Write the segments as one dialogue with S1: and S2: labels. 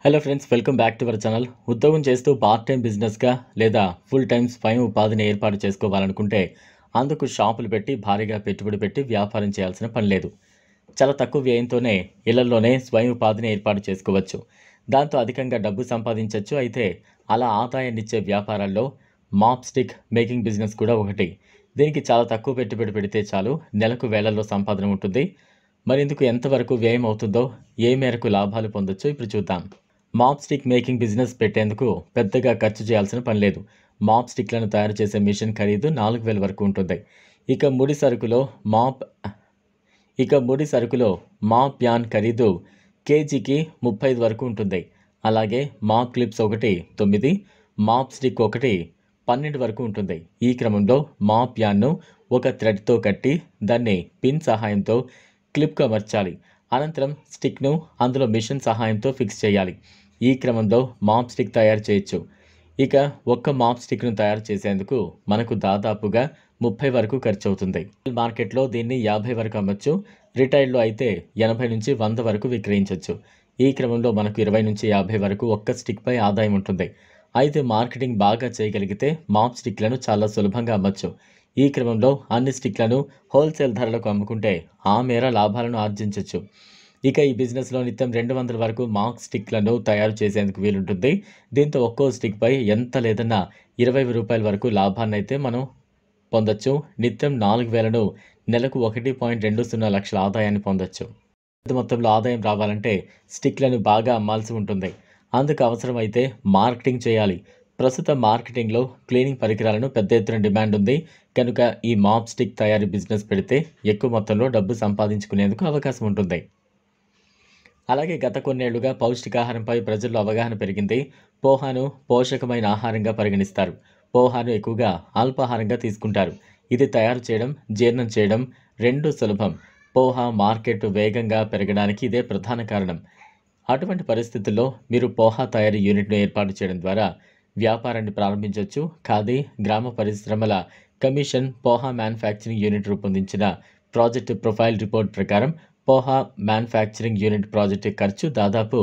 S1: Hello friends, welcome back to our channel. ఉద్యోగం చేస్తూ part time బిజినెస్గా లేదా ఫుల్ టైం స్వయం ఉపాధిని ఏర్పాటు చేసుకోవాలనుకుంటే అందుకు షాపులు పెట్టి భారీగా పెట్టుబడి పెట్టి వ్యాపారం చేయాల్సిన పని లేదు. చాలా తక్కువ వ్యయంతోనే ఇళ్లలోనే స్వయం ఉపాధిని ఏర్పాటు చేసుకోవచ్చు. దాంతో అధికంగా డబ్బు సంపాదించవచ్చు. అయితే అలా ఆదాయాన్నిచ్చే వ్యాపారాల్లో మాప్ స్టిక్ మేకింగ్ బిజినెస్ కూడా ఒకటి. దీనికి చాలా తక్కువ పెట్టుబడి పెడితే చాలు, నెలకు వేలల్లో సంపాదన ఉంటుంది. మరిందుకు ఎంతవరకు వ్యయం అవుతుందో, ఏ మేరకు లాభాలు పొందొచ్చో ఇప్పుడు చూద్దాం. మాప్ స్టిక్ మేకింగ్ బిజినెస్ పెట్టేందుకు పెద్దగా ఖర్చు చేయాల్సిన పని లేదు. మాప్ స్టిక్లను తయారు చేసే మిషన్ ఖరీదు 4,000 వరకు ఉంటుంది. ఇక ముడి సరుకులో మాప్ యాన్ ఖరీదు కేజీకి 35 వరకు ఉంటుంది. అలాగే మాప్ క్లిప్స్ ఒకటి 9, మాప్ స్టిక్ ఒకటి 12 వరకు ఉంటుంది. ఈ క్రమంలో మాప్ యాన్ను ఒక థ్రెడ్తో కట్టి దాన్ని పిన్ సహాయంతో క్లిప్కు అమర్చాలి. అనంతరం స్టిక్ను అందులో మిషన్ సహాయంతో ఫిక్స్ చేయాలి. ఈ క్రమంలో మాప్ స్టిక్ తయారు చేయొచ్చు. ఇక ఒక్క మాప్ స్టిక్ను తయారు చేసేందుకు మనకు దాదాపుగా 30 వరకు ఖర్చు అవుతుంది. మార్కెట్లో దీన్ని 50 వరకు అమ్మొచ్చు. రిటైల్లో అయితే 80 నుంచి 100 వరకు విక్రయించవచ్చు. ఈ క్రమంలో మనకు 20 నుంచి 50 వరకు ఒక్క స్టిక్పై ఆదాయం ఉంటుంది. అయితే మార్కెటింగ్ బాగా చేయగలిగితే మాప్ స్టిక్లను చాలా సులభంగా అమ్మొచ్చు. ఈ క్రమంలో అన్ని స్టిక్లను హోల్సేల్ ధరలకు అమ్ముకుంటే ఆ మేర లాభాలను ఆర్జించవచ్చు. ఇక ఈ బిజినెస్లో నిత్యం 200 వరకు మాప్ స్టిక్లను తయారు చేసేందుకు వీలుంటుంది. దీంతో ఒక్కో స్టిక్పై ఎంత లేదన్నా 20 రూపాయల వరకు లాభాన్ని అయితే మనం పొందొచ్చు. నిత్యం 4,000ను నెలకు 1.20 లక్షల ఆదాయాన్ని పొందొచ్చు. పెద్ద మొత్తంలో ఆదాయం రావాలంటే స్టిక్లను బాగా అమ్మాల్సి ఉంటుంది. అందుకు అవసరమైతే మార్కెటింగ్ చేయాలి. ప్రస్తుతం మార్కెటింగ్లో క్లీనింగ్ పరికరాలను పెద్ద ఎత్తున డిమాండ్ ఉంది. కనుక ఈ మాప్ స్టిక్ తయారీ బిజినెస్ పెడితే ఎక్కువ మొత్తంలో డబ్బు సంపాదించుకునేందుకు అవకాశం ఉంటుంది. అలాగే గత కొన్నేళ్లుగా పౌష్టికాహారంపై ప్రజల్లో అవగాహన పెరిగింది. పోహాను పోషకమైన ఆహారంగా పరిగణిస్తారు. పోహాను ఎక్కువగా అల్పాహారంగా తీసుకుంటారు. ఇది తయారు చేయడం, జీర్ణం చేయడం రెండూ సులభం. పోహా మార్కెట్ వేగంగా పెరగడానికి ఇదే ప్రధాన కారణం. అటువంటి పరిస్థితుల్లో మీరు పోహా తయారీ యూనిట్ను ఏర్పాటు చేయడం ద్వారా వ్యాపారాన్ని ప్రారంభించవచ్చు. ఖాదీ, గ్రామ పరిశ్రమల కమిషన్ పోహా మ్యానుఫ్యాక్చరింగ్ యూనిట్ రూపొందించిన ప్రాజెక్ట్ ప్రొఫైల్ రిపోర్ట్ ప్రకారం పోహా మ్యానుఫ్యాక్చరింగ్ యూనిట్ ప్రాజెక్టు ఖర్చు దాదాపు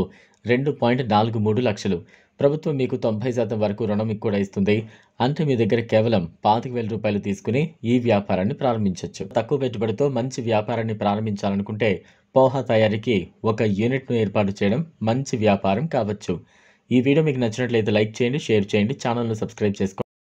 S1: 2.43 లక్షలు. ప్రభుత్వం మీకు 90% వరకు రుణం కూడా ఇస్తుంది. అంటే మీ దగ్గర కేవలం 25,000 రూపాయలు తీసుకుని ఈ వ్యాపారాన్ని ప్రారంభించవచ్చు. తక్కువ పెట్టుబడితో మంచి వ్యాపారాన్ని ప్రారంభించాలనుకుంటే పోహా తయారీకి ఒక యూనిట్ను ఏర్పాటు చేయడం మంచి వ్యాపారం కావచ్చు. ఈ వీడియో మీకు నచ్చినట్లయితే లైక్ చేయండి, షేర్ చేయండి, ఛానల్ను సబ్స్క్రైబ్ చేసుకోండి.